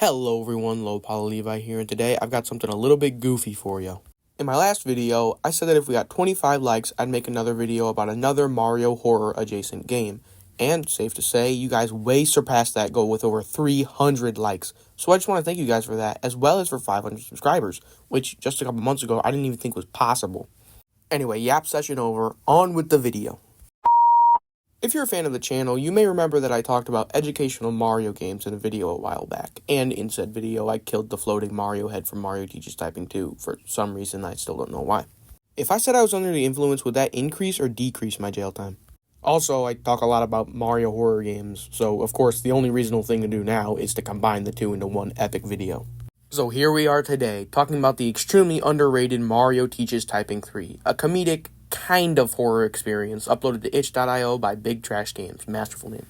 Hello everyone, Levi here, and today I've got something a little bit goofy for you. In my last video, I said that if we got 25 likes, I'd make another video about another Mario horror adjacent game. And, safe to say, you guys way surpassed that goal with over 300 likes. So I just want to thank you guys for that, as well as for 500 subscribers, which just a couple months ago I didn't even think was possible. Anyway, yap session over, on with the video. If you're a fan of the channel, you may remember that I talked about educational Mario games in a video a while back, and in said video I killed the floating Mario head from Mario Teaches Typing 2, for some reason I still don't know why. If I said I was under the influence, would that increase or decrease my jail time? Also, I talk a lot about Mario horror games, so of course the only reasonable thing to do now is to combine the two into one epic video. So here we are today, talking about the extremely underrated Mario Teaches Typing 3, a comedic, kind of horror experience uploaded to itch.io by Big Trash Games, masterful name.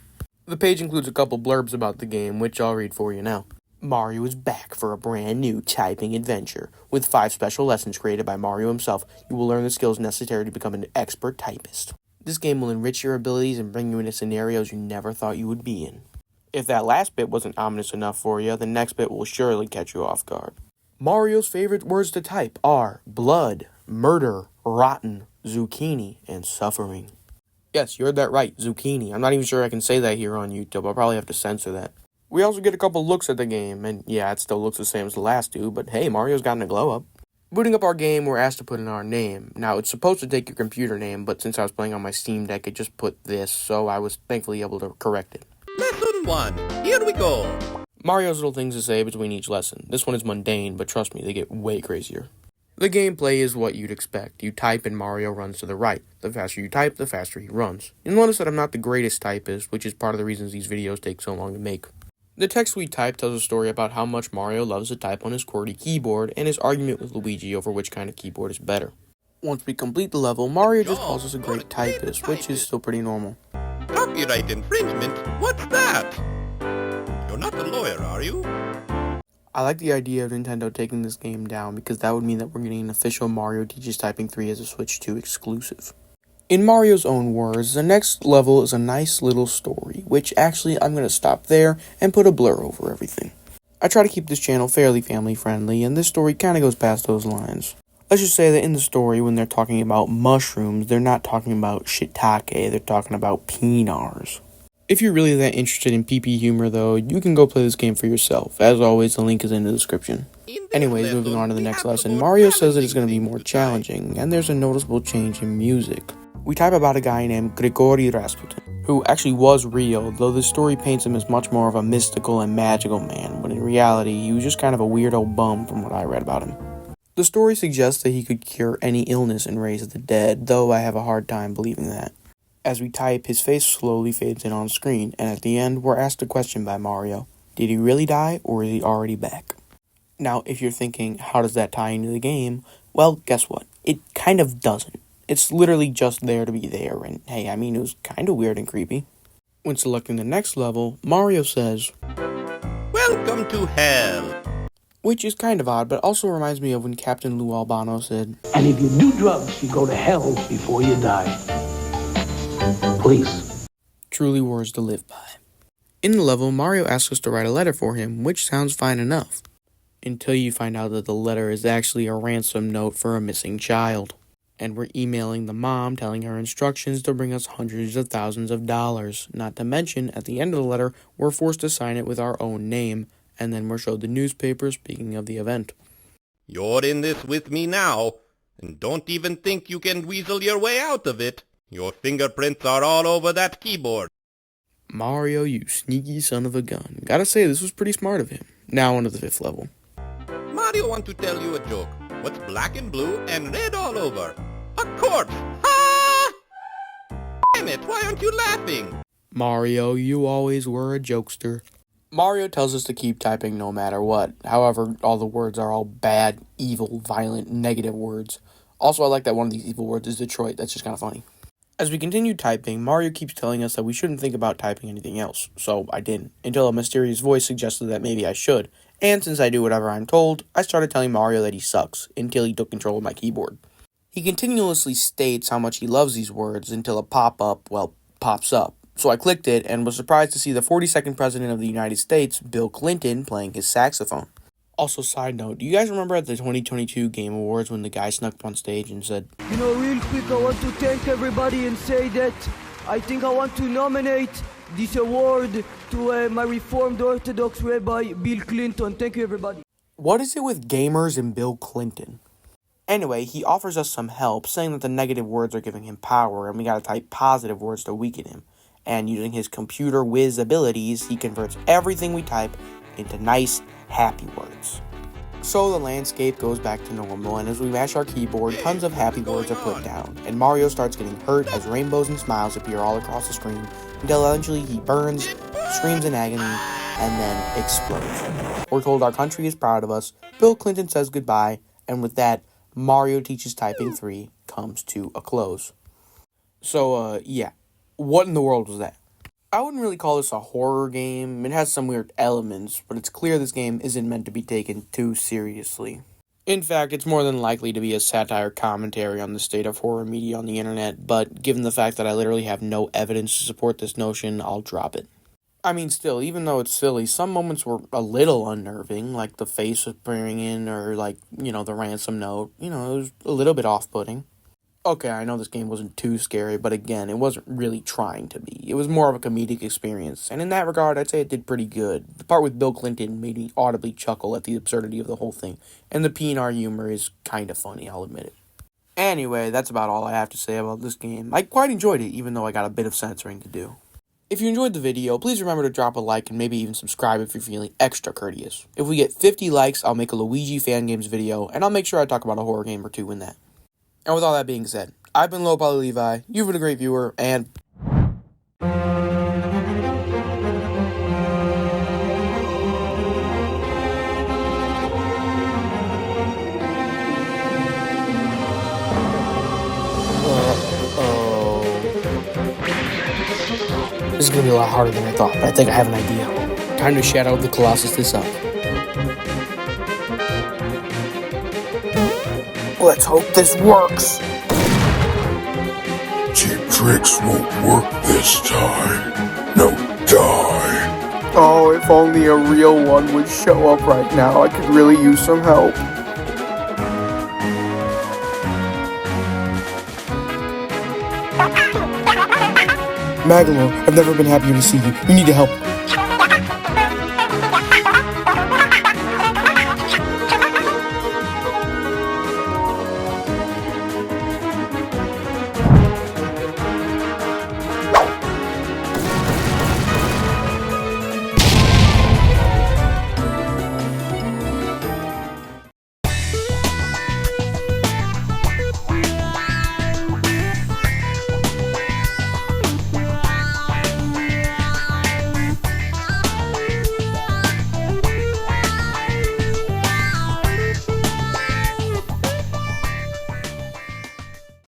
The page includes a couple blurbs about the game, which I'll read for you now. Mario is back for a brand new typing adventure. With 5 special lessons created by Mario himself, you will learn the skills necessary to become an expert typist. This game will enrich your abilities and bring you into scenarios you never thought you would be in. If that last bit wasn't ominous enough for you, the next bit will surely catch you off guard. Mario's favorite words to type are blood, murder, rotten, zucchini, and suffering. Yes, you heard that right, zucchini. I'm not even sure I can say that here on YouTube. I'll probably have to censor that. We also get a couple looks at the game, and yeah, it still looks the same as the last two, but hey, Mario's gotten a glow up. Booting up our game, we're asked to put in our name. Now, it's supposed to take your computer name, but since I was playing on my Steam Deck, it just put this, so I was thankfully able to correct it. Lesson 1, here we go. Mario's little things to say between each lesson. This one is mundane, but trust me, they get way crazier. The gameplay is what you'd expect. You type and Mario runs to the right. The faster you type, the faster he runs. You'll notice that I'm not the greatest typist, which is part of the reasons these videos take so long to make. The text we type tells a story about how much Mario loves to type on his QWERTY keyboard and his argument with Luigi over which kind of keyboard is better. Once we complete the level, Mario just calls us a great typist, which is still pretty normal. Copyright infringement? What's that? You're not the lawyer, are you? I like the idea of Nintendo taking this game down because that would mean that we're getting an official Mario Teaches Typing 3 as a Switch 2 exclusive. In Mario's own words, the next level is a nice little story, which actually I'm going to stop there and put a blur over everything. I try to keep this channel fairly family friendly, and this story kind of goes past those lines. Let's just say that in the story, when they're talking about mushrooms, they're not talking about shiitake, they're talking about pinars. If you're really that interested in PP humor though, you can go play this game for yourself. As always, the link is in the description. Anyways, moving on to the next lesson, Mario says that it's going to be more challenging, and there's a noticeable change in music. We type about a guy named Grigory Rasputin, who actually was real, though the story paints him as much more of a mystical and magical man, when in reality, he was just kind of a weird old bum from what I read about him. The story suggests that he could cure any illness and raise the dead, though I have a hard time believing that. As we type, his face slowly fades in on screen, and at the end, we're asked a question by Mario. Did he really die, or is he already back? Now, if you're thinking, how does that tie into the game? Well, guess what? It kind of doesn't. It's literally just there to be there, and hey, I mean, it was kind of weird and creepy. When selecting the next level, Mario says, Welcome to hell. Which is kind of odd, but also reminds me of when Captain Lou Albano said, And if you do drugs, you go to hell before you die. Please. Truly words to live by. In the level, Mario asks us to write a letter for him, which sounds fine enough. Until you find out that the letter is actually a ransom note for a missing child. And we're emailing the mom telling her instructions to bring us hundreds of thousands of dollars. Not to mention, at the end of the letter, we're forced to sign it with our own name. And then we're showed the newspaper speaking of the event. You're in this with me now, and don't even think you can weasel your way out of it. Your fingerprints are all over that keyboard. Mario, you sneaky son of a gun. Gotta say, this was pretty smart of him. Now on to the 5th level. Mario want to tell you a joke. What's black and blue and red all over? A corpse! Ha! Damn it, why aren't you laughing? Mario, you always were a jokester. Mario tells us to keep typing no matter what. However, all the words are all bad, evil, violent, negative words. Also, I like that one of these evil words is Detroit. That's just kind of funny. As we continue typing, Mario keeps telling us that we shouldn't think about typing anything else, so I didn't, until a mysterious voice suggested that maybe I should, and since I do whatever I'm told, I started telling Mario that he sucks, until he took control of my keyboard. He continuously states how much he loves these words until a pop-up, pops up, So I clicked it and was surprised to see the 42nd President of the United States, Bill Clinton, playing his saxophone. Also, side note, do you guys remember at the 2022 Game Awards when the guy snuck up on stage and said, real quick, I want to thank everybody and say that I think I want to nominate this award to my Reformed Orthodox Rabbi, Bill Clinton. Thank you, everybody. What is it with gamers and Bill Clinton? Anyway, he offers us some help, saying that the negative words are giving him power, and we gotta type positive words to weaken him. And using his computer whiz abilities, he converts everything we type into nice, happy words. So the landscape goes back to normal, and as we mash our keyboard, tons of happy words are put down, and Mario starts getting hurt as rainbows and smiles appear all across the screen, until eventually he burns, screams in agony, and then explodes. We're told our country is proud of us, Bill Clinton says goodbye, and with that, Mario Teaches Typing 3 comes to a close. So, yeah. What in the world was that? I wouldn't really call this a horror game. It has some weird elements, but it's clear this game isn't meant to be taken too seriously. In fact, it's more than likely to be a satire commentary on the state of horror media on the internet, but given the fact that I literally have no evidence to support this notion, I'll drop it. I mean, still, even though it's silly, some moments were a little unnerving, like the face appearing in, or like, the ransom note. It was a little bit off-putting. Okay, I know this game wasn't too scary, but again, it wasn't really trying to be. It was more of a comedic experience, and in that regard, I'd say it did pretty good. The part with Bill Clinton made me audibly chuckle at the absurdity of the whole thing, and the PNR humor is kind of funny, I'll admit it. Anyway, that's about all I have to say about this game. I quite enjoyed it, even though I got a bit of censoring to do. If you enjoyed the video, please remember to drop a like and maybe even subscribe if you're feeling extra courteous. If we get 50 likes, I'll make a Luigi Fangames video, and I'll make sure I talk about a horror game or two in that. And with all that being said, I've been Low Poly Levi, you've been a great viewer, and... This is going to be a lot harder than I thought, but I think I have an idea. Time to Shadow of the Colossus this up. Let's hope this works. Cheap tricks won't work this time. No, die. Oh, if only a real one would show up right now. I could really use some help. Magalore, I've never been happier to see you. You need to help.